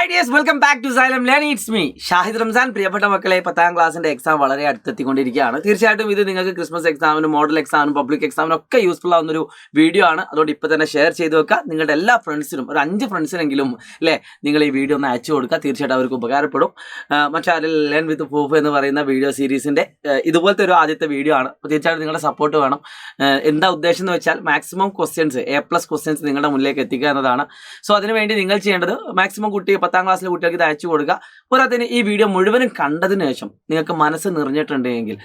Dears welcome back to Xylem learning. It's me Shahid Ramzan. പ്രിയപ്പെട്ട മക്കളെ, 10ാം ക്ലാസ്സിന്റെ എക്സാം വളരെ അടുത്തെത്തിക്കൊണ്ടിരിക്കുകയാണ്. തീർച്ചയായിട്ടും ഇത് നിങ്ങൾക്ക് ക്രിസ്മസ് എക്സാമിനും മോഡൽ എക്സാമിനും പബ്ലിക് എക്സാമിനും ഒക്കെ യൂസ്ഫുൾ ആവുന്നൊരു വീഡിയോ ആണ്. അതുകൊണ്ട് ഇപ്പോൾ തന്നെ ഷെയർ ചെയ്ത് വെക്കുക. നിങ്ങളുടെ എല്ലാ ഫ്രണ്ട്സിനും, ഒരു 5 ഫ്രണ്ട്സിനെങ്കിലും അല്ലേ, നിങ്ങൾ ഈ വീഡിയോ ഒന്ന് അയച്ചു കൊടുക്കുക. തീർച്ചയായിട്ടും അവർക്ക് ഉപകാരപ്പെടും. മറ്റാരിൽ ലേൺ വിത്ത് പ്രൂഫ് എന്ന് പറയുന്ന വീഡിയോ സീരീസിന്റെ ഇതുപോലത്തെ ഒരു ആദ്യത്തെ വീഡിയോ ആണ്. അപ്പോൾ തീർച്ചയായിട്ടും നിങ്ങളുടെ സപ്പോർട്ട് വേണം. എന്താ ഉദ്ദേശം എന്ന് വെച്ചാൽ മാക്സിമം ക്വസ്റ്റ്യൻസ്, A+ ക്വസ്റ്റ്യൻസ് നിങ്ങളുടെ മുന്നിലേക്ക് എത്തിക്കുക എന്നതാണ്. സോ അതിനുവേണ്ടി നിങ്ങൾ ചെയ്യേണ്ടത് മാക്സിമം 10ാം ക്ലാസ്സിലെ കുട്ടികൾക്ക് ഇത് അയച്ചു കൊടുക്കുക. പോരാത്തതിന് ഈ വീഡിയോ മുഴുവനും കണ്ടതിന് ശേഷം നിങ്ങൾക്ക് മനസ്സ് നിറഞ്ഞിട്ടുണ്ടെങ്കിൽ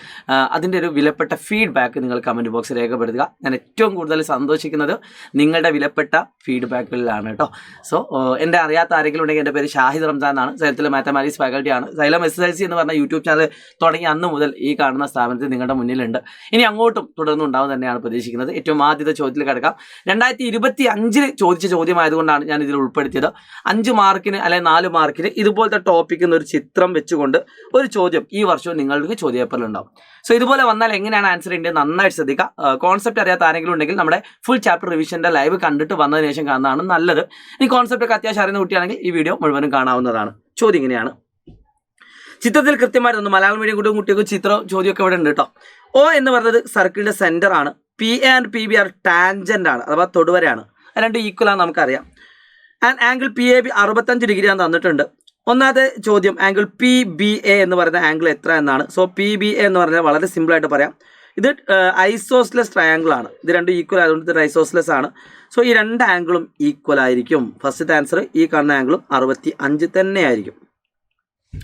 അതിൻ്റെ ഒരു വിലപ്പെട്ട ഫീഡ്ബാക്ക് നിങ്ങൾ കമൻറ്റ് ബോക്സിൽ രേഖപ്പെടുത്തുക. ഞാൻ ഏറ്റവും കൂടുതൽ സന്തോഷിക്കുന്നത് നിങ്ങളുടെ വിലപ്പെട്ട ഫീഡ്ബാക്കുകളിലാണ് കേട്ടോ. സോ എൻ്റെ അറിയാത്ത ആരെങ്കിലും ഉണ്ടെങ്കിൽ എൻ്റെ പേര് ഷാഹിദ് റംസാൻ എന്നാണ്. സൈലത്തിലെ മാത്തമാറ്റിക്സ് ഫാക്കൽറ്റിയാണ്. സൈലം SSLC എന്ന് പറഞ്ഞ യൂട്യൂബ് ചാനൽ തുടങ്ങി അന്ന് മുതൽ ഈ കാണുന്ന സ്ഥാപനത്തിൽ നിങ്ങളുടെ മുന്നിലുണ്ട്. ഇനി അങ്ങോട്ടും തുടർന്നുണ്ടാവും തന്നെയാണ് പ്രതീക്ഷിക്കുന്നത്. ഏറ്റവും ആദ്യത്തെ ചോദ്യത്തിൽ കിടക്കാം. 2025 ചോദിച്ച ചോദ്യമായതുകൊണ്ടാണ് ഞാൻ ഇതിൽ ഉൾപ്പെടുത്തിയത്. 5 മാർക്കിന് അല്ലെങ്കിൽ 4 മാർക്കിന് ഇതുപോലത്തെ ടോപ്പിക്കിൽ നിന്ന് ഒരു ചിത്രം വെച്ചുകൊണ്ട് ഒരു ചോദ്യം ഈ വർഷവും നിങ്ങൾക്ക് ചോദ്യപേപ്പറിൽ ഉണ്ടാവും. സോ ഇതുപോലെ വന്നാൽ എങ്ങനെയാണ് ആൻസർ ചെയ്യേണ്ടത് നന്നായിട്ട് ശ്രദ്ധിക്കുക. കോൺസെപ്റ്റ് അറിയാത്ത ആരെങ്കിലും ഉണ്ടെങ്കിൽ നമ്മുടെ ഫുൾ ചാപ്റ്റർ റിവിഷൻ്റെ ലൈവ് കണ്ടിട്ട് വന്നതിന് ശേഷം കാണുന്നതാണ് നല്ലത്. ഈ കോൺസെപ്റ്റ് ഒക്കെ അത്യാവശ്യം അറിയുന്ന കുട്ടിയാണെങ്കിൽ ഈ വീഡിയോ മുഴുവനും കാണാവുന്നതാണ്. ചോദ്യം ഇങ്ങനെയാണ്. ചിത്രത്തിൽ കൃത്യമായിട്ട് മലയാളം മീഡിയം കുട്ടികൾക്ക് ചിത്രം ചോദ്യമൊക്കെ ഇവിടെ ഉണ്ട് കേട്ടോ. O എന്ന് പറയുന്നത് സർക്കിളിന്റെ സെന്റർ ആണ്. PA and PB are tangent ആണ്, അഥവാ തൊടുവരയാണ്. രണ്ട് ഈക്വൽ ആണ് നമുക്കറിയാം. ആൻഡ് ആംഗിൾ PAB 65 ഡിഗ്രിയാണ് തന്നിട്ടുണ്ട്. ഒന്നാമത്തെ ചോദ്യം ആംഗിൾ PBA എന്ന് പറയുന്ന ആംഗിൾ എത്ര എന്നാണ്. സോ PBA എന്ന് പറഞ്ഞാൽ വളരെ സിമ്പിൾ ആയിട്ട് പറയാം, ഇത് ഐസോസ്ലെസ് ട്രയാങ്കിൾ ആണ്. ഇത് രണ്ടും ഈക്വൽ ആയതുകൊണ്ട് ഇത് ഐസോസ്ലെസ് ആണ്. സോ ഈ 2 ആംഗിളും ഈക്വൽ ആയിരിക്കും. ഫസ്റ്റത്തെ ആൻസർ ഈ കാണുന്ന ആംഗിളും 65 തന്നെ ആയിരിക്കും.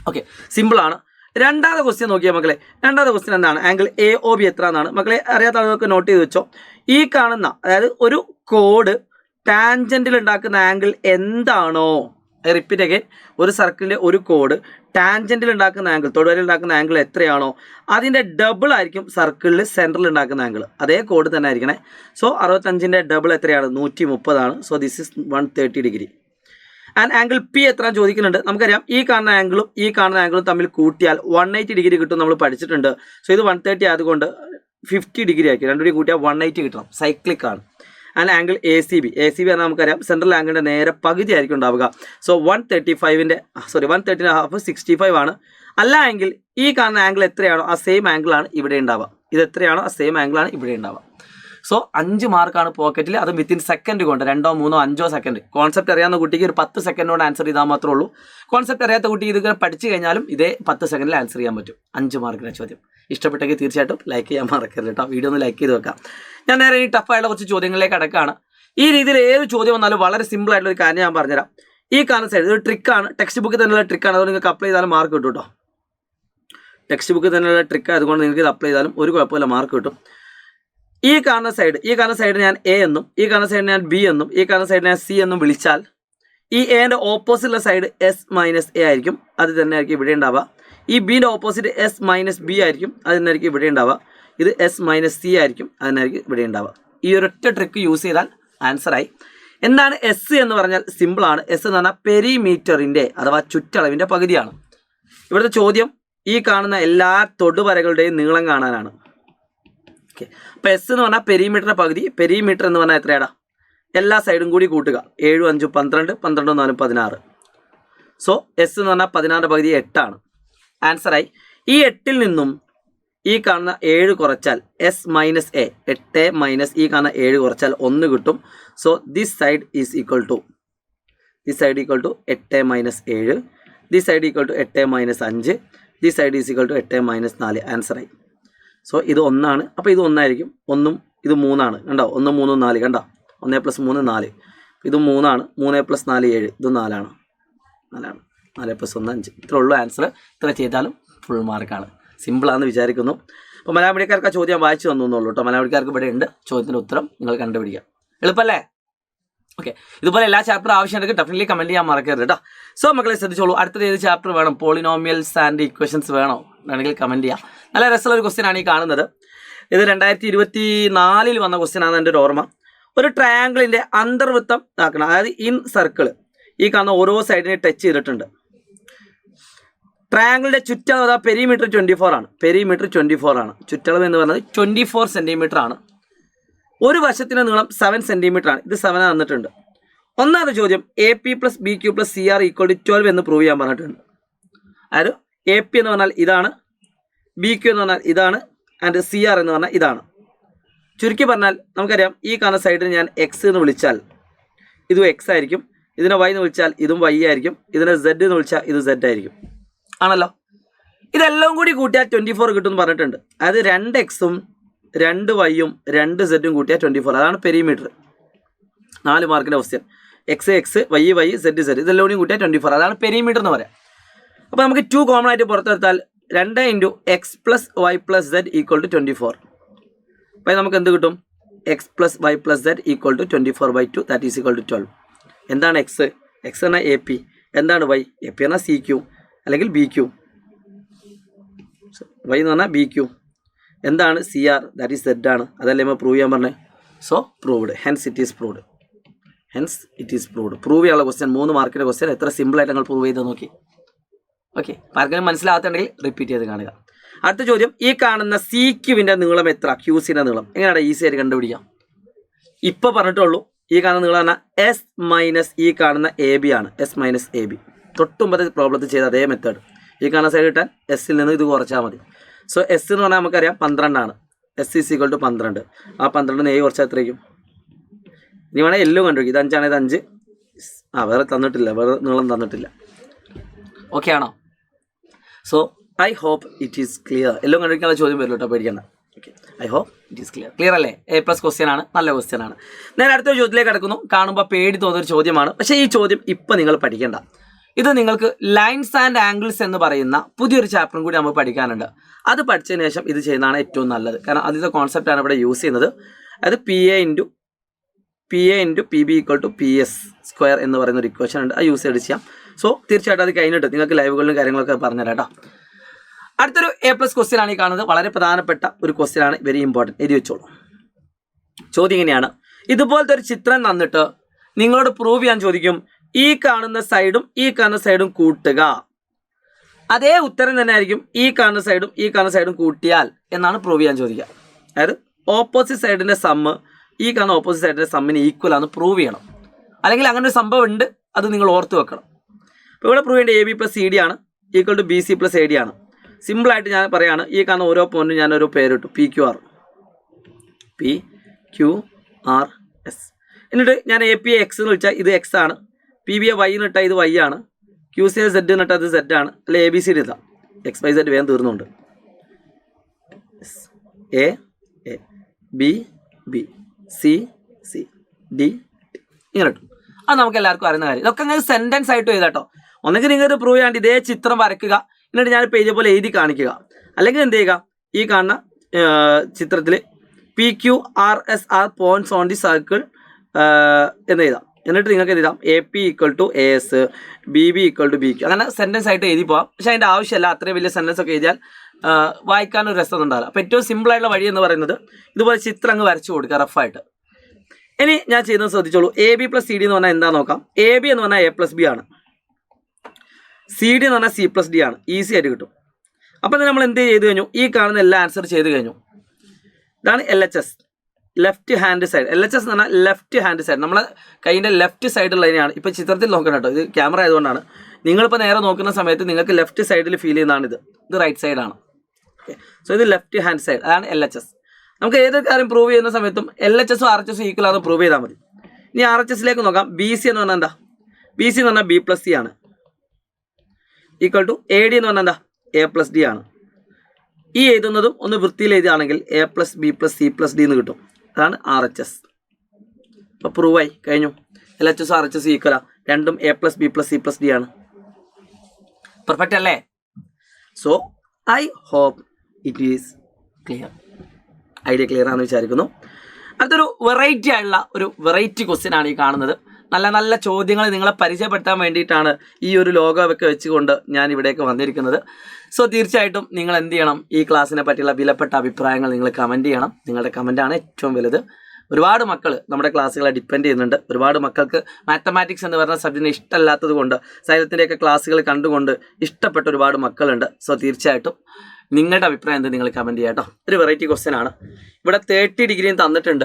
ഓക്കെ, സിമ്പിൾ ആണ്. രണ്ടാമത്തെ ക്വസ്റ്റ്യൻ നോക്കിയാൽ മക്കളെ, രണ്ടാമത്തെ ക്വസ്റ്റ്യൻ എന്താണ്? ആംഗിൾ AOB എത്ര എന്നാണ്. മക്കളെ അറിയാത്ത ആളുകൾക്ക് നോട്ട് ചെയ്ത് വെച്ചോ. ഈ കാണുന്ന, അതായത് ഒരു കോഡ് ടാൻജന്റിൽ ഉണ്ടാക്കുന്ന ആംഗിൾ എന്താണോ, റിപ്പീറ്റ് അഗൈൻ, ഒരു സർക്കിളിൻ്റെ ഒരു കോഡ് ടാൻജന്റിൽ ഉണ്ടാക്കുന്ന ആംഗിൾ, തൊടുവരയിൽ ഉണ്ടാക്കുന്ന ആംഗിൾ എത്രയാണോ അതിൻ്റെ ഡബിൾ ആയിരിക്കും സർക്കിളിൽ സെൻറ്ററിൽ ഉണ്ടാക്കുന്ന ആംഗിൾ. അതേ കോഡ് തന്നെ ആയിരിക്കണേ. സോ 65ൻ്റെ ഡബിൾ എത്രയാണ്? 130 ആണ്. So this is 130 degree. And angle P എത്ര ചോദിക്കുന്നുണ്ട്. നമുക്കറിയാം ഈ കാണുന്ന ആംഗിളും ഈ കാണുന്ന ആംഗിളും തമ്മിൽ കൂട്ടിയാൽ 180 ഡിഗ്രി കിട്ടും, നമ്മൾ പഠിച്ചിട്ടുണ്ട്. സോ ഇത് 130 ആയതുകൊണ്ട് 50 ഡിഗ്രി ആയിരിക്കും. രണ്ടുകൂടി കൂട്ടിയാൽ 180 കിട്ടണം. സൈക്ലിക് ആണ്. ആൻഡ് ആംഗിൾ ACB പറഞ്ഞാൽ നമുക്കറിയാം സെൻട്രൽ ആംഗിളിൻ്റെ നേരെ പകുതി ആയിരിക്കും ഉണ്ടാവുക. സോ 130ൻ്റെ ഹാഫ് 65 ആണ്. അല്ല എങ്കിൽ ഈ കാണുന്ന ആംഗിൾ എത്രയാണോ ആ സെയിം ആംഗിളാണ് ഇവിടെ ഉണ്ടാവുക. ഇത് എത്രയാണോ ആ സെയിം ആംഗിളാണ് ഇവിടെ ഉണ്ടാവുക. സോ 5 മാർക്കാണ് പോക്കറ്റിൽ. അത് വിത്തിൻ സെക്കൻഡ് കൊണ്ട് 2, 3, 5 സെക്കൻഡ്. കോൺസെപ്റ്റ് അറിയാവുന്ന കുട്ടിക്ക് ഒരു 10 സെക്കൻഡ് കൊണ്ട് ആൻസർ ചെയ്താൽ മാത്രമേ ഉള്ളൂ. കോൺസെപ്റ്റ് അറിയാത്ത കുട്ടി ഇതിങ്ങനെ പഠിച്ചു കഴിഞ്ഞാലും ഇതേ 10 സെക്കൻഡിൽ ആൻസർ ചെയ്യാൻ പറ്റും. 5 മാർക്കിൻ്റെ ചോദ്യം. ഇഷ്ടപ്പെട്ടെങ്കിൽ തീർച്ചയായിട്ടും ലൈക്ക് ചെയ്യാൻ മറക്കരുത് കേട്ടോ. വീഡിയോ ഒന്ന് ലൈക്ക് ചെയ്ത് വെക്കാം. ഞാൻ നേരെ ഈ ടഫായുള്ള കുറച്ച് ചോദ്യങ്ങളിലേക്ക് അടക്കാണ്. ഈ രീതിയിൽ ഏത് ചോദ്യം വന്നാലും വളരെ സിമ്പിൾ ആയിട്ടുള്ള ഒരു കാര്യം ഞാൻ പറഞ്ഞുതരാം. ഈ കാണുന്ന സൈഡ് ഒരു ട്രിക്കാണ്, ടെക്സ്റ്റ് ബുക്കിൽ തന്നെയുള്ള ട്രിക്കാണ്. അതുകൊണ്ട് നിങ്ങൾക്ക് അപ്ലൈ ചെയ്താലും മാർക്ക് കിട്ടും കേട്ടോ. ടെക്സ്റ്റ് ബുക്കിൽ തന്നെയുള്ള ട്രിക്ക് ആയതുകൊണ്ട് നിങ്ങൾക്ക് ഇത് അപ്ലൈ ചെയ്താലും ഒരു കുഴപ്പമില്ല, മാർക്ക് കിട്ടും. ഈ കാണുന്ന സൈഡ് ഞാൻ A എന്നും ഈ കാണുന്ന സൈഡ് ഞാൻ B എന്നും ഈ കാണുന്ന സൈഡ് ഞാൻ C എന്നും വിളിച്ചാൽ ഈ എൻ്റെ ഓപ്പോസിറ്റുള്ള സൈഡ് S-A ആയിരിക്കും. അത് തന്നെ ആയിരിക്കും ഇവിടെ ഉണ്ടാവുക. ഈ ബിൻ്റെ ഓപ്പോസിറ്റ് S-B ആയിരിക്കും. അത് തന്നെ ആയിരിക്കും ഇവിടെ ഉണ്ടാവുക. ഇത് S-C ആയിരിക്കും. അത് തന്നെ ആയിരിക്കും ഇവിടെ ഉണ്ടാവുക. ഈ ഒരൊറ്റ ട്രിക്ക് യൂസ് ചെയ്താൽ ആൻസറായി. എന്താണ് S എന്ന് പറഞ്ഞാൽ? സിമ്പിളാണ്. S എന്ന് പറഞ്ഞാൽ പെരിമീറ്ററിൻ്റെ അഥവാ ചുറ്റളവിൻ്റെ പകുതിയാണ്. ഇവിടുത്തെ ചോദ്യം ഈ കാണുന്ന എല്ലാ തൊടുവരകളുടെയും നീളം കാണാനാണ്. ഓക്കെ, അപ്പോൾ S എന്ന് പറഞ്ഞാൽ പെരിമീറ്ററിൻ്റെ പകുതി. പെരിമീറ്റർ എന്ന് പറഞ്ഞാൽ എത്രയാടാ? എല്ലാ സൈഡും കൂടി കൂട്ടുക. 7, 5, 12, 12, 4, 16. സോ S എന്ന് പറഞ്ഞാൽ 16ൻ്റെ പകുതി 8 ആണ്. ആൻസറായി. ഈ 8ൽ നിന്നും ഈ കാണുന്ന 7 കുറച്ചാൽ S-A, 8 മൈനസ് ഈ കാണുന്ന 7 കുറച്ചാൽ 1 കിട്ടും. So this side is equal to 8 minus 7. This side equal to 8 minus 5. This side is equal to 8 minus 4. ആൻസറായി. സോ ഇത് 1 ആണ്. അപ്പോൾ ഇത് 1 ആയിരിക്കും. 1ഉം ഇത് 3 ആണ്. കണ്ടോ? 1, 3, 4. കണ്ടോ? 1 + 3 4. ഇത് 3 ആണ്. 3 + 4 7. ഇത് 4 ആണ്. 4 + 1 5. ഇത്രേ ഉള്ളൂ ആൻസർ. ഇത്ര ചെയ്താലും ഫുൾ മാർക്കാണ്. സിമ്പിളാണെന്ന് വിചാരിക്കുന്നു. അപ്പോൾ മലയാളം മീഡിയക്കാർക്ക് ആ ചോദ്യം വായിച്ചു തന്നുള്ളൂ കേട്ടോ. മലയാളം മീഡിയക്കാർക്ക് ഇവിടെ ഉണ്ട്. ചോദ്യത്തിൻ്റെ ഉത്തരം നിങ്ങൾ കണ്ടുപിടിക്കുക. എളുപ്പമല്ലേ? ഓക്കെ, ഇതുപോലെ എല്ലാ ചാപ്റ്റർ ആവശ്യമുണ്ടെങ്കിൽ ഡെഫിനറ്റ്ലി കമൻറ്റ് ചെയ്യാൻ മറക്കരുത് കേട്ടോ. സോ മക്കളെ ശ്രദ്ധിച്ചോളൂ. അടുത്തത് ഏത് ചാപ്റ്റർ വേണം? പോളിനോമിയൽസ് ആൻഡ് ഇക്വേഷൻസ് വേണോ? വേണമെങ്കിൽ കമൻറ്റ് ചെയ്യാം. നല്ല രസമുള്ള ഒരു ക്വസ്റ്റ്യൻ ആണ് ഈ കാണുന്നത്. ഇത് 2024 വന്ന ക്വസ്റ്റ്യൻ ആണ് എൻ്റെ ഒരു ഓർമ്മ. ഒരു ട്രയാങ്കിളിൻ്റെ അന്തർവൃത്തം ആക്കണം. അതായത് ഇൻ സർക്കിൾ ഈ കാണുന്ന ഓരോ സൈഡിനെ ടച്ച് ചെയ്തിട്ടുണ്ട്. ട്രയാങ്കിളിൻ്റെ ചുറ്റളവ് അതാ പെരിമീറ്റർ 24 ആണ്. പെരിമീറ്റർ 24 ആണ്. ചുറ്റളവ് എന്ന് പറയുന്നത് 24 സെൻറ്റിമീറ്റർ ആണ്. ഒരു വശത്തിൻ്റെ നീളം 7 സെൻറ്റിമീറ്റർ ആണ്. ഇത് 7 തന്നിട്ടുണ്ട്. ഒന്നാമത്തെ ചോദ്യം AP + BQ + CR = 12 എന്ന് പ്രൂവ് ചെയ്യാൻ പറഞ്ഞിട്ടുണ്ട്. അതായത് AP എന്ന് പറഞ്ഞാൽ ഇതാണ്, BQ എന്ന് പറഞ്ഞാൽ ഇതാണ്, ആൻഡ് CR എന്ന് പറഞ്ഞാൽ ഇതാണ്. ചുരുക്കി പറഞ്ഞാൽ നമുക്കറിയാം ഈ കാണുന്ന സൈഡിന് ഞാൻ X എന്ന് വിളിച്ചാൽ ഇതും X ആയിരിക്കും, ഇതിനെ Y എന്ന് വിളിച്ചാൽ ഇതും Y ആയിരിക്കും, ഇതിനെ Z എന്ന് വിളിച്ചാൽ ഇത് Z ആയിരിക്കും. ആണല്ലോ. ഇതെല്ലാം കൂടി കൂട്ടിയാൽ 24 കിട്ടുമെന്ന് പറഞ്ഞിട്ടുണ്ട്. അതായത് 2X-ഉം 2Y-ഉം 2Z-ഉം കൂട്ടിയാൽ 24. അതാണ് പെരിമീറ്റർ. 4 മാർക്കിൻ്റെ question. X, Y, Z, Z ഇതെല്ലാം കൂടി കൂട്ടിയാൽ 24. അതാണ് പെരിമീറ്റർ എന്ന് പറയാം. അപ്പോൾ നമുക്ക് 2 കോമൺ ആയിട്ട് പുറത്തെടുത്താൽ 2 × X + Y + Z = 24. അപ്പോൾ നമുക്ക് എന്ത് കിട്ടും? X + Y + Z = 24/2, that is equal to 12. എന്താണ് X? X എന്നാൽ AP. എന്താണ് Y? AP എന്നാൽ CQ അല്ലെങ്കിൽ BQ. Y എന്ന് പറഞ്ഞാൽ BQ. എന്താണ് CR? ദാറ്റ് ഈസ് Z ആണ്. അതല്ലേ നമ്മൾ പ്രൂവ് ചെയ്യാൻ പറഞ്ഞത്. So proved. Hence it is proved. Prove ചെയ്യാനുള്ള ക്വസ്റ്റ്യൻ 3 മാർക്കിൻ്റെ ക്വസ്റ്റ്യൻ. എത്ര സിമ്പിളായിട്ട് നിങ്ങൾ പ്രൂവ് ചെയ്ത് നോക്കി. ഓക്കെ, ആർക്കെങ്കിലും മനസ്സിലാകത്തുണ്ടെങ്കിൽ റിപ്പീറ്റ് ചെയ്ത് കാണുക. അടുത്ത ചോദ്യം, ഈ കാണുന്ന CQവിൻ്റെ നീളം എത്ര? QCൻ്റെ നീളം എങ്ങനെയാണ് ഈസി ആയിട്ട് കണ്ടുപിടിക്കാം? ഇപ്പോൾ പറഞ്ഞിട്ടുള്ളൂ. ഈ കാണുന്ന നീളം പറഞ്ഞാൽ S- ഈ കാണുന്ന AB ആണ്. S - AB. തൊട്ടുമ്പത്തെ പ്രോബ്ലത്തിൽ ചെയ്ത അതേ മെത്തേഡ്. ഈ കാണുന്ന സൈഡ് കിട്ടാൻ എസ്സിൽ നിന്ന് ഇത് കുറച്ചാൽ മതി. സോ S എന്ന് പറഞ്ഞാൽ നമുക്കറിയാം 12 ആണ്. S = 12. ആ 12 A കുറച്ചാൽ എത്രയ്ക്കും? ഇനി വേണേൽ എല്ലാം കണ്ടുപിടിക്കും. ഇത് 5 ആണെങ്കിൽ 5. വേറെ തന്നിട്ടില്ല, വേറെ നീളം തന്നിട്ടില്ല. ഓക്കെ ആണോ? So I hope it is clear. എല്ലാം കണ്ടുപിടിക്കാനുള്ള ചോദ്യം വരും കേട്ടോ, പേടിക്കണ്ട. Okay, I hope it is clear അല്ലേ? A+ ക്വസ്റ്റ്യൻ ആണ്, നല്ല ക്വസ്റ്റ്യൻ ആണ്. നേരെ അടുത്ത ചോദ്യത്തിലേക്ക് കിടക്കുന്നു. കാണുമ്പോൾ പേടി തോന്നുന്നൊരു ചോദ്യമാണ്, പക്ഷേ ഈ ചോദ്യം ഇപ്പം നിങ്ങൾ പഠിക്കേണ്ട. ഇത് നിങ്ങൾക്ക് ലൈൻസ് ആൻഡ് ആംഗിൾസ് എന്ന് പറയുന്ന പുതിയൊരു ചാപ്റ്ററും കൂടി നമ്മൾ പഠിക്കാനുണ്ട്. അത് പഠിച്ചതിന് ശേഷം ഇത് ചെയ്യുന്നതാണ് ഏറ്റവും നല്ലത്. കാരണം അതിൻ്റെ കോൺസെപ്റ്റാണ് ഇവിടെ യൂസ് ചെയ്യുന്നത്. അത് PA × PB = PS² എന്ന് പറയുന്ന ഒരു ഇക്വേഷൻ ഉണ്ട്. അത് യൂസ് ചെയ്ത് ചെയ്യാം. സോ തീർച്ചയായിട്ടും അത് കഴിഞ്ഞിട്ട് നിങ്ങൾക്ക് ലൈവുകളിലും കാര്യങ്ങളൊക്കെ പറഞ്ഞുതരാം കേട്ടോ. അടുത്തൊരു A+ ക്വസ്റ്റ്യൻ ആണ് ഈ കാണുന്നത്. വളരെ പ്രധാനപ്പെട്ട ഒരു ക്വസ്റ്റ്യൻ ആണ്, വെരി ഇമ്പോർട്ടൻറ്റ്. എഴുതി വെച്ചോളൂ. ചോദ്യം ഇങ്ങനെയാണ്. ഇതുപോലത്തെ ഒരു ചിത്രം തന്നിട്ട് നിങ്ങളോട് പ്രൂവ് ചെയ്യാൻ ചോദിക്കും, ഈ കാണുന്ന സൈഡും ഈ കാണുന്ന സൈഡും കൂട്ടുക. അതേ ഉത്തരം തന്നെ ആയിരിക്കും ഈ കാണുന്ന സൈഡും കൂട്ടിയാൽ എന്നാണ് പ്രൂവ് ചെയ്യാൻ ചോദിക്കുക. അതായത് ഓപ്പോസിറ്റ് സൈഡിൻ്റെ സമ്മ് ഈ കാണുന്ന ഓപ്പോസിറ്റ് സൈഡിൻ്റെ സമ്മിന് ഈക്വൽ ആണെന്ന് പ്രൂവ് ചെയ്യണം. അല്ലെങ്കിൽ അങ്ങനെ ഒരു സംഭവം ഉണ്ട്, അത് നിങ്ങൾ ഓർത്ത് വെക്കണം. അപ്പോൾ ഇവിടെ പ്രൂവ് ചെയ്യേണ്ട AB + CD ആണ് = BC + AD ആണ്. സിമ്പിളായിട്ട് ഞാൻ പറയുകയാണ്. ഈ കാണുന്ന ഓരോ പോയിന്റും ഞാനൊരു പേരിട്ടു, PQR. എന്നിട്ട് ഞാൻ AP X എന്ന് വിളിച്ചാൽ ഇത് X ആണ്, PB Y എന്ന് ഇട്ടാൽ ഇത് Y ആണ്, QC Z എന്ന് ഇട്ടാൽ അത് Z ആണ്. അല്ലെ ABCD ഇതാം. XYZ വേഗം തീർന്നുണ്ട്. A B C D ഇങ്ങനെ ഇട്ടു. അത് നമുക്ക് എല്ലാവർക്കും അറിയുന്ന കാര്യം. ഇതൊക്കെ നിങ്ങൾക്ക് സെൻറ്റൻസ് ആയിട്ട് എഴുതാട്ടോ. ഒന്നെങ്കിൽ നിങ്ങൾക്ക് പ്രൂവ് ചെയ്യാണ്ട് ഇതേ ചിത്രം വരയ്ക്കുക, എന്നിട്ട് ഞാൻ പേജ് പോലെ എഴുതി കാണിക്കുക. അല്ലെങ്കിൽ എന്ത് ചെയ്യുക, ഈ കാണുന്ന ചിത്രത്തിൽ PQRSR points on the circle എന്ന് എഴുതാം. എന്നിട്ട് നിങ്ങൾക്ക് എഴുതാം AP = AS, BB = BQ. അങ്ങനെ സെൻറ്റൻസ് ആയിട്ട് എഴുതി പോകാം. പക്ഷേ അതിൻ്റെ ആവശ്യമില്ല. അത്രയും വലിയ സെൻറ്റൻസ് ഒക്കെ എഴുതിയാൽ വായിക്കാനൊരു രസം ഉണ്ടാവില്ല. അപ്പോൾ ഏറ്റവും സിമ്പിളായിട്ടുള്ള വഴി എന്ന് പറയുന്നത് ഇതുപോലെ ചിത്രം അങ്ങ് വരച്ചു കൊടുക്കുക റഫായിട്ട്. ഇനി ഞാൻ ചെയ്യുന്നത് ശ്രദ്ധിച്ചോളൂ. AB + CD എന്ന് പറഞ്ഞാൽ എന്താ നോക്കാം. AB എന്ന് പറഞ്ഞാൽ A + B ആണ്. CD എന്ന് പറഞ്ഞാൽ C + D ആണ്. ഈസി ആയിട്ട് കിട്ടും. അപ്പോൾ നമ്മൾ എന്ത് ചെയ്ത് കഴിഞ്ഞു? ഈ കാണുന്ന എല്ലാ ആൻസർ ചെയ്ത് കഴിഞ്ഞു. ഇതാണ് LHS, left hand side. LHS എന്ന് പറഞ്ഞാൽ ലെഫ്റ്റ് ഹാൻഡ് സൈഡ്. നമ്മളെ കൈയിൻ്റെ ലെഫ്റ്റ് സൈഡുള്ള ഇതിനെയാണ് ഇപ്പോൾ ചിത്രത്തിൽ നോക്കണം കേട്ടോ. ഇത് ക്യാമറ ആയതുകൊണ്ടാണ്. നിങ്ങളിപ്പോൾ നേരെ നോക്കുന്ന സമയത്ത് നിങ്ങൾക്ക് ലെഫ്റ്റ് സൈഡിൽ ഫീൽ ചെയ്യുന്നതാണ് ഇത് റൈറ്റ് സൈഡാണ്. ഓക്കെ, സോ ഇത് ലെഫ്റ്റ് ഹാൻഡ് സൈഡ്, അതാണ് LHS. നമുക്ക് ഏതൊരു കാര്യം പ്രൂവ് ചെയ്യുന്ന സമയത്തും LHS RHS ഈക്വൽ ആണെന്ന് പ്രൂവ് ചെയ്താൽ മതി. ഇനി RHSലേക്ക് നോക്കാം. BC എന്ന് പറഞ്ഞാൽ എന്താ? BC എന്ന് പറഞ്ഞാൽ B + C ആണ്. = AD എന്ന് പറഞ്ഞാൽ എന്താ? A + D ആണ്. ഈ എഴുതുന്നതും ഒന്ന് വൃത്തിയിൽ എഴുതുകയാണെങ്കിൽ A + B + C + D എന്ന് കിട്ടും. അതാണ് RHS. അപ്പോൾ പ്രൂവായി കഴിഞ്ഞു. LHS RHS ഈക്വലാ. രണ്ടും A + B + C + D ആണ്. പെർഫെക്റ്റ് അല്ലേ? So I hope it is clear. Idea clear ആണെന്ന് വിചാരിക്കുന്നു. അടുത്തൊരു വെറൈറ്റി ആയിട്ടുള്ള ഒരു വെറൈറ്റി ക്വസ്റ്റ്യൻ ആണ് ഈ കാണുന്നത്. നല്ല നല്ല ചോദ്യങ്ങൾ നിങ്ങളെ പരിചയപ്പെടുത്താൻ വേണ്ടിയിട്ടാണ് ഈ ഒരു ലോഗോയൊക്കെ വെച്ചുകൊണ്ട് ഞാൻ ഇവിടേക്ക് വന്നിരിക്കുന്നത്. സോ തീർച്ചയായിട്ടും നിങ്ങൾ എന്ത് ചെയ്യണം? ഈ ക്ലാസ്സിനെ പറ്റിയുള്ള വിലപ്പെട്ട അഭിപ്രായങ്ങൾ നിങ്ങൾ കമൻറ്റ് ചെയ്യണം. നിങ്ങളുടെ കമൻറ്റാണ് ഏറ്റവും വലുത്. ഒരുപാട് മക്കൾ നമ്മുടെ ക്ലാസ്സുകളെ ഡിപ്പെൻഡ് ചെയ്യുന്നുണ്ട്. ഒരുപാട് മക്കൾക്ക് മാത്തമാറ്റിക്സ് എന്ന് പറയുന്ന സബ്ജക്റ്റിന് ഇഷ്ടമല്ലാത്തത് കൊണ്ട് സൈലത്തിൻ്റെയൊക്കെ ക്ലാസ്സുകൾ കണ്ടുകൊണ്ട് ഇഷ്ടപ്പെട്ട ഒരുപാട് മക്കളുണ്ട്. സോ തീർച്ചയായിട്ടും നിങ്ങളുടെ അഭിപ്രായം എന്ത് നിങ്ങൾ കമൻറ്റ് ചെയ്യാം കേട്ടോ. ഒരു വെറൈറ്റി ക്വസ്റ്റ്യൻ ആണ്. ഇവിടെ 30 ഡിഗ്രിയും തന്നിട്ടുണ്ട്,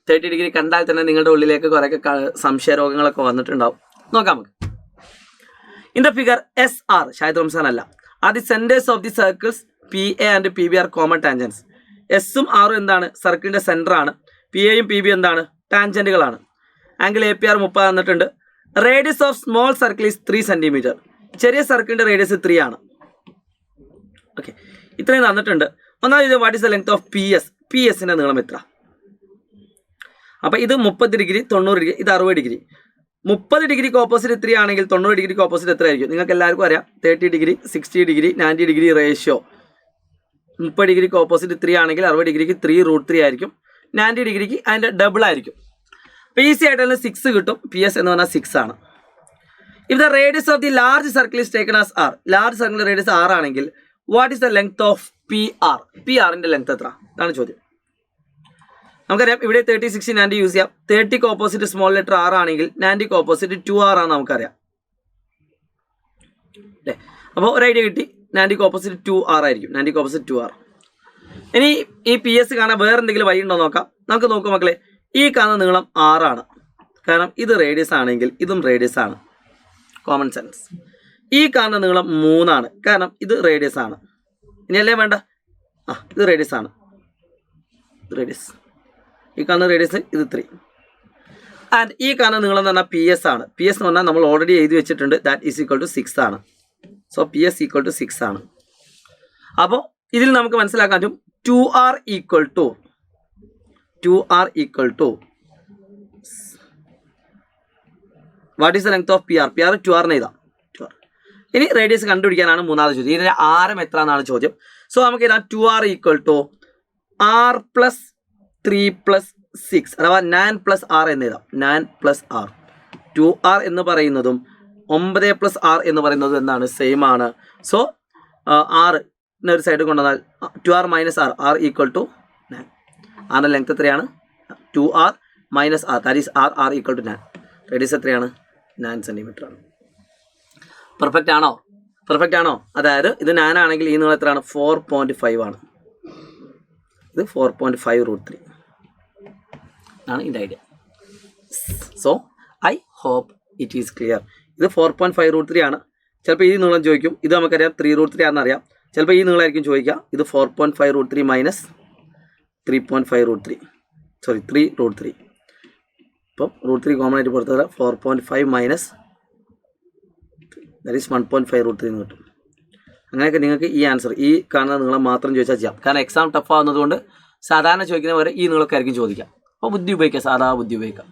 30 ഡിഗ്രി കണ്ടാൽ തന്നെ നിങ്ങളുടെ ഉള്ളിലേക്ക് കുറേയൊക്കെ സംശയ രോഗങ്ങളൊക്കെ വന്നിട്ടുണ്ടാവും. നോക്കാം നമുക്ക്. In the figure SR, Shahid Ramzan അല്ല, are the centres of the circles PA and PB are common tangents. എസും ആറും എന്താണ്? സർക്കിളിന്റെ സെന്റർ ആണ്. PAയും PB എന്താണ്? ടാൻജന്റുകളാണ്. ആംഗിൾ APR 30 തന്നിട്ടുണ്ട്. Radius of small circle is 3 centimetre. ചെറിയ സർക്കിളിന്റെ റേഡിയസ് 3 ആണ്. ഓക്കെ, ഇത്രയും തന്നിട്ടുണ്ട്. ഒന്നാമത് what is the length of PS ന്റെ നീളം എത്ര? അപ്പോൾ ഇത് 30 ഡിഗ്രി, 90 ഡിഗ്രി, ഇത് 60 ഡിഗ്രി. 30 ഡിഗ്രിക്ക് ഓപ്പോസിറ്റ് 3 ആണെങ്കിൽ 90 ഡിഗ്രിക്ക് ഓപ്പോസിറ്റ് എത്ര ആയിരിക്കും? നിങ്ങൾക്ക് എല്ലാവർക്കും അറിയാം, 30 ഡിഗ്രി, 60 ഡിഗ്രി, 90 ഡിഗ്രി റേഷ്യോ. 30 ഡിഗ്രിക്ക് ഓപ്പോസിറ്റ് 3 ആണെങ്കിൽ 60 ഡിഗ്രിക്ക് 3√3 ആയിരിക്കും. 90 ഡിഗ്രിക്ക് അതിൻ്റെ ഡബിൾ ആയിരിക്കും. അപ്പോൾ ഈസി ആയിട്ട് 6 കിട്ടും. PS എന്ന് പറഞ്ഞാൽ 6 ആണ്. If the radius of the large circle is taken as R, large സർക്കിളിൻ്റെ റേഡിയസ് 6 ആണെങ്കിൽ what is the length of PR? PRന്റെ ലെങ്ത് എത്ര? ഇതാണ് ചോദ്യം. നമുക്കറിയാം ഇവിടെ 30, 60, 90 യൂസ് ചെയ്യാം. 30ക്ക് ഓപ്പോസിറ്റ് സ്മോൾ ലെറ്റർ R ആണെങ്കിൽ 90ക്ക് ഓപ്പോസിറ്റ് 2R ആണ് നമുക്കറിയാം അല്ലേ. അപ്പോൾ ഒരു ഐഡിയ കിട്ടി. 90ക്ക് ഓപ്പോസിറ്റ് 2R ആയിരിക്കും. 90ക്ക് ഓപ്പോസിറ്റ് 2R. ഇനി ഈ PS കാണാൻ വേറെ എന്തെങ്കിലും വഴി ഉണ്ടോ നോക്കാം. നമുക്ക് നോക്കാം മക്കളെ. ഈ കാണുന്ന നീളം 6 ആണ്. കാരണം ഇത് റേഡിയസ് ആണെങ്കിൽ ഇതും റേഡിയസ് ആണ്. Common sense. ഈ കാണുന്ന നീളം 3 ആണ്. കാരണം ഇത് റേഡിയസ് ആണ്. ഇനിയല്ലേ വേണ്ട? ഇത് റേഡിയസ് ആണ്. റേഡിയസ്, ഈ കാണുന്ന റേഡിയസ് ഇത് 3. ആൻഡ് ഈ കാണുന്ന നീളം എന്ന് പറഞ്ഞാൽ PS ആണ്. PS എന്ന് പറഞ്ഞാൽ നമ്മൾ ഓൾറെഡി എഴുതി വെച്ചിട്ടുണ്ട്. ദാറ്റ് ഈസ് ഈക്വൽ ടു 6 ആണ്. സോ PS ഈക്വൽ ടു 6 ആണ്. അപ്പോൾ ഇതിൽ നമുക്ക് മനസ്സിലാക്കാൻ പറ്റും 2R equal to what is the length of PR? PR 2R എഴുതാം. ഇനി റേഡിയസ് കണ്ടുപിടിക്കാനാണ് മൂന്നാമത് ചോദ്യം. ഇതിൻ്റെ ആരം എത്ര എന്നാണ് ചോദ്യം. സോ നമുക്ക് എഴുതാം 2R equal to R plus 3 plus 6 അഥവാ 9 പ്ലസ് R എന്ന് എഴുതാം. 9 പ്ലസ് R. 2R എന്ന് പറയുന്നതും 9 പ്ലസ് R എന്ന് പറയുന്നതും എന്താണ്? സെയിം ആണ്. സോ R ഒരു സൈഡ് കൊണ്ടുവന്നാൽ 2R minus R equal to 9. ആറിൻ്റെ ലെങ്ത് എത്രയാണ്? 2R minus R, that is R equal to 9. Radius എത്രയാണ്? 9 സെൻറ്റിമീറ്റർ ആണ്. പെർഫെക്റ്റ് ആണോ? അതായത് ഇത് 9 ആണെങ്കിൽ ഈ നീളം എത്രയാണ്? 4.5 ആണ്. ഇത് 4.5√3 ആണ് ഇതിൻ്റെ idea. So I hope it is clear. ഇത് 4.5√3 ആണ്. ചിലപ്പോൾ ഈ നീളം ചോദിക്കും. ഇത് നമുക്കറിയാം 3√3 ആണെന്നറിയാം. ചിലപ്പോൾ ഈ നീളമായിരിക്കും ചോദിക്കുക. ഇത് 4.5√3 മൈനസ് 3.5√3, സോറി 3√3. ഇപ്പം √3 കോമൺ ആയിട്ട് പുറത്തത് 4.5 മൈനസ് ദാറ്റ് ഈസ് 1.5√3 എന്ന് കിട്ടും. അങ്ങനെയൊക്കെ നിങ്ങൾക്ക് ഈ ആൻസർ ഈ കാണുന്ന നീളം മാത്രം ചോദിച്ചാൽ ചെയ്യാം. കാരണം എക്സാം ടഫ് ആവുന്നതുകൊണ്ട് സാധാരണ ചോദിക്കുന്ന പോലെ ഈ നീളമൊക്കെ ആയിരിക്കും ചോദിക്കാം. അപ്പോൾ ബുദ്ധി ഉപയോഗിക്കാം, സാധാ ബുദ്ധി ഉപയോഗിക്കാം.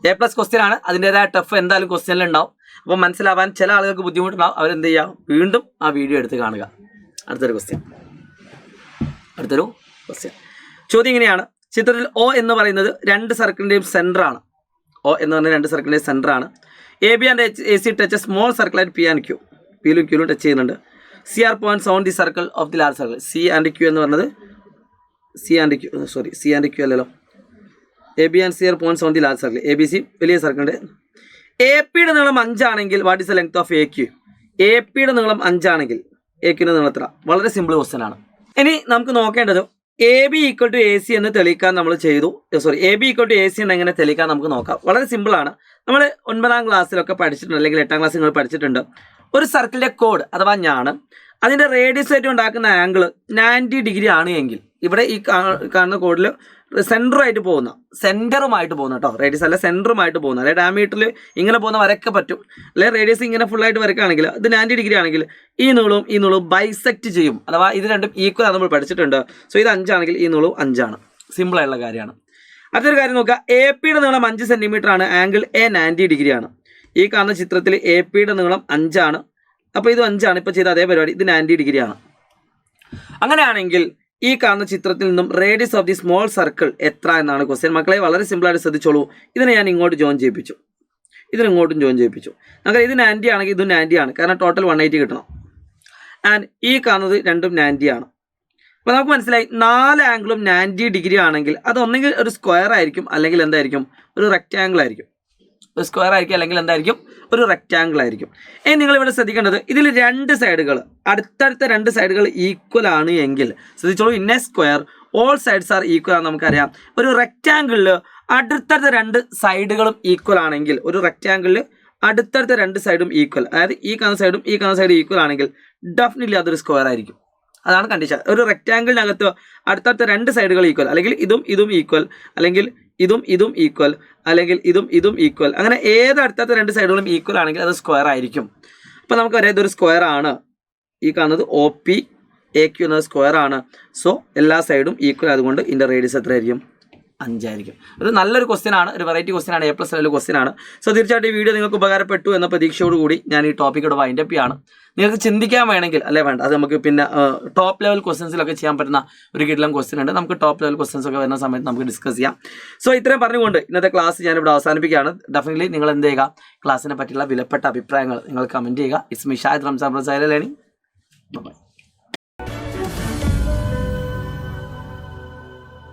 A+ ക്വസ്റ്റ്യൻ ആണ്. അതിൻ്റേതായ ടഫ് എന്തായാലും ക്വസ്റ്റ്യനിൽ ഉണ്ടാവും. അപ്പോൾ മനസ്സിലാവാൻ ചില ആളുകൾക്ക് ബുദ്ധിമുട്ടുണ്ടാവും. അവരെന്ത് ചെയ്യുക? വീണ്ടും ആ വീഡിയോ എടുത്ത് കാണുക. അടുത്തൊരു ക്വസ്റ്റ്യൻ. ചോദ്യം ഇങ്ങനെയാണ്. ചിത്രത്തിൽ O എന്ന് പറയുന്നത് 2 സർക്കിളിൻ്റെയും സെൻറ്റർ ആണ്. O എന്ന് പറഞ്ഞാൽ 2 സർക്കിളിൻ്റെയും സെൻറ്റർ ആണ്. AB and AC touch small circle ആയിട്ട് P ആൻഡ് Q. Pയിലും Qയിലും ടച്ച് ചെയ്യുന്നുണ്ട്. CR points on the circle of the large circle. C and Q എന്ന് പറഞ്ഞത് C ആൻഡ് Q അല്ലല്ലോ. AB and CR points on the large circle. ABC വലിയ സർക്കിളിൻ്റെ. APയുടെ നീളം 5 ആണെങ്കിൽ what is the length of AQ? APയുടെ നീളം 5 ആണെങ്കിൽ AQയുടെ നീളം എത്ര? വളരെ സിമ്പിൾ ക്വസ്റ്റ്യൻ ആണ്. ഇനി നമുക്ക് നോക്കേണ്ടത് AB ഈക്വൽ ടു AC എന്ന് തെളിയിക്കാൻ നമ്മൾ ചെയ്തു. AB ഈക്വൽ ടു AC എന്ന് എങ്ങനെ തെളിയിക്കാൻ നമുക്ക് നോക്കാം. വളരെ സിമ്പിളാണ്. നമ്മൾ 9ാം ക്ലാസ്സിലൊക്കെ പഠിച്ചിട്ടുണ്ട്, അല്ലെങ്കിൽ 8ാം ക്ലാസ്സിൽ നിങ്ങൾ പഠിച്ചിട്ടുണ്ട്. ഒരു സർക്കിളിൻ്റെ കോഡ് അഥവാ ഞാണ് അതിൻ്റെ റേഡിയസ് ആയിട്ട് ഉണ്ടാക്കുന്ന ആംഗിൾ 90 ഡിഗ്രി ആണ് എങ്കിൽ ഇവിടെ ഈ കാണുന്ന കോഡിൽ സെൻറ്ററുമായിട്ട് പോകുന്ന കേട്ടോ, റേഡിയസ് അല്ല സെൻറ്ററുമായിട്ട് പോകുന്ന, അല്ലെ ഡാമീറ്ററിൽ ഇങ്ങനെ പോകുന്ന വരയ്ക്കാൻ പറ്റും, അല്ലെ റേഡിയസ് ഇങ്ങനെ ഫുള്ളായിട്ട് വരയ്ക്കുകയാണെങ്കിൽ ഇത് 90 ഡിഗ്രി ആണെങ്കിൽ ഈ നീളവും ബൈസെക്റ്റ് ചെയ്യും. അഥവാ ഇത് രണ്ടും ഈക്വൽ ആണ് നമ്മൾ പഠിച്ചിട്ടുണ്ട്. സോ ഇത് 5 ആണെങ്കിൽ ഈ നീളവും 5 ആണ്. സിമ്പിളായിട്ടുള്ള കാര്യമാണ്. അടുത്തൊരു കാര്യം നോക്കുക. APയുടെ നീളം 5 സെൻറ്റിമീറ്റർ ആണ്. ആംഗിൾ A 90 ഡിഗ്രി ആണ്. ഈ കാണുന്ന ചിത്രത്തിൽ APയുടെ നീളം 5 ആണ്. അപ്പോൾ ഇത് 5 ആണ്. ഇപ്പോൾ ചെയ്ത അതേ പരിപാടി. ഇത് 90 ഡിഗ്രി ആണ്. അങ്ങനെയാണെങ്കിൽ ഈ കാണുന്ന ചിത്രത്തിൽ നിന്നും radius of the small circle എത്ര എന്നാണ് ക്വസ്റ്റ്യൻ. മക്കളെ വളരെ സിമ്പിളായിട്ട് ശ്രദ്ധിച്ചോളൂ. ഇതിനെ ഞാൻ ഇങ്ങോട്ട് ജോയിൻ ചെയ്യിപ്പിച്ചു, ഇതിനിങ്ങോട്ടും ജോയിൻ ചെയ്യിപ്പിച്ചു. നമുക്ക് ഇത് 90 ആണെങ്കിൽ ഇതും 90 ആണ്. കാരണം ടോട്ടൽ 180 കിട്ടണം. ആൻഡ് ഈ കാണുന്നത് രണ്ടും 90 ആണ്. അപ്പോൾ നമുക്ക് മനസ്സിലായി 4 ആംഗിളും 90 ഡിഗ്രി ആണെങ്കിൽ അത് ഒന്നെങ്കിൽ ഒരു സ്ക്വയർ ആയിരിക്കും, അല്ലെങ്കിൽ എന്തായിരിക്കും? ഒരു റെക്റ്റാങ്കിൾ ആയിരിക്കും. ഒരു സ്ക്വയർ ആയിരിക്കും, അല്ലെങ്കിൽ എന്തായിരിക്കും? ഒരു റെക്റ്റാങ്കിൾ ആയിരിക്കും. ഇനി നിങ്ങളിവിടെ ശ്രദ്ധിക്കേണ്ടത് ഇതിൽ 2 സൈഡുകൾ അടുത്തടുത്ത 2 സൈഡുകൾ ഈക്വൽ ആണ് എങ്കിൽ ശ്രദ്ധിച്ചോളൂ. In a square all sides are equal ആണെന്ന് നമുക്കറിയാം. ഒരു റെക്റ്റാങ്കിളിൽ അടുത്തടുത്ത രണ്ട് സൈഡുകളും ഈക്വൽ ആണെങ്കിൽ, ഒരു റെക്റ്റാങ്കിളിൽ അടുത്തടുത്ത രണ്ട് സൈഡും ഈക്വൽ, അതായത് ഈ കാണുന്ന സൈഡും ഈ കാണുന്ന സൈഡും ഈക്വൽ ആണെങ്കിൽ ഡെഫിനറ്റ്ലി അതൊരു സ്ക്വയർ ആയിരിക്കും. അതാണ് കണ്ടീഷൻ. ഒരു റെക്റ്റാങ്കിളിനകത്ത് അടുത്തടുത്ത രണ്ട് സൈഡുകൾ ഈക്വൽ, അല്ലെങ്കിൽ ഇതും ഈക്വൽ, അല്ലെങ്കിൽ ഇതും ഈക്വൽ, അല്ലെങ്കിൽ ഇതും ഈക്വൽ, അങ്ങനെ ഏത് അടുത്തടുത്ത രണ്ട് സൈഡുകളും ഈക്വൽ ആണെങ്കിൽ അത് സ്ക്വയർ ആയിരിക്കും. അപ്പോൾ നമുക്കറിയാം ഇതൊരു സ്ക്വയർ ആണ്. ഈ കാണുന്നത് OPAQ എന്നത് സ്ക്വയർ ആണ്. സോ എല്ലാ സൈഡും ഈക്വൽ ആയതുകൊണ്ട് ഇതിൻ്റെ റേഡിയസ് എത്രയായിരിക്കും? 5 ആയിരിക്കും. ഒരു നല്ലൊരു ക്വസ്റ്റ്യൻ ആണ്, ഒരു വെറൈറ്റി ക്വസ്റ്റ്യൻ ആണ്, A+ ലെവൽ ക്വസ്റ്റ്യൻ ആണ്. സോ തീർച്ചയായിട്ടും ഈ വീഡിയോ നിങ്ങൾക്ക് ഉപകാരപ്പെട്ടു എന്ന പ്രതീക്ഷയോടുകൂടി ഞാൻ ഈ ടോപ്പിക്കോട് വൈൻഡ് അപ്പ് ചെയ്യാണ്. നിങ്ങൾക്ക് ചിന്തിക്കാൻ വേണമെങ്കിൽ, അല്ലേ വേണ്ട, അത് നമുക്ക് പിന്നെ ടോപ്പ് ലെവൽ ക്വസ്റ്റ്യൻസിലൊക്കെ ചെയ്യാൻ പറ്റുന്ന ഒരു കിടിലൻ ക്വസ്റ്റ്യൻ ഉണ്ട്. നമുക്ക് ടോപ്പ് ലെവൽ ക്വസ്റ്റ്യൻസ് ഒക്കെ വരുന്ന സമയത്ത് നമുക്ക് ഡിസ്കസ് ചെയ്യാം. സോ ഇത്രയും പറഞ്ഞുകൊണ്ട് ഇന്നത്തെ ക്ലാസ് ഞാനിവിടെ അവസാനിപ്പിക്കുകയാണ്. ഡെഫിനറ്റ്ലി നിങ്ങൾ എന്ത് ചെയ്യുക, ക്ലാസ്സിനെ പറ്റിയുള്ള വിലപ്പെട്ട അഭിപ്രായങ്ങൾ നിങ്ങൾ കമൻറ്റ് ചെയ്യുക. It's me Shahid Ramzan from silent learning. By.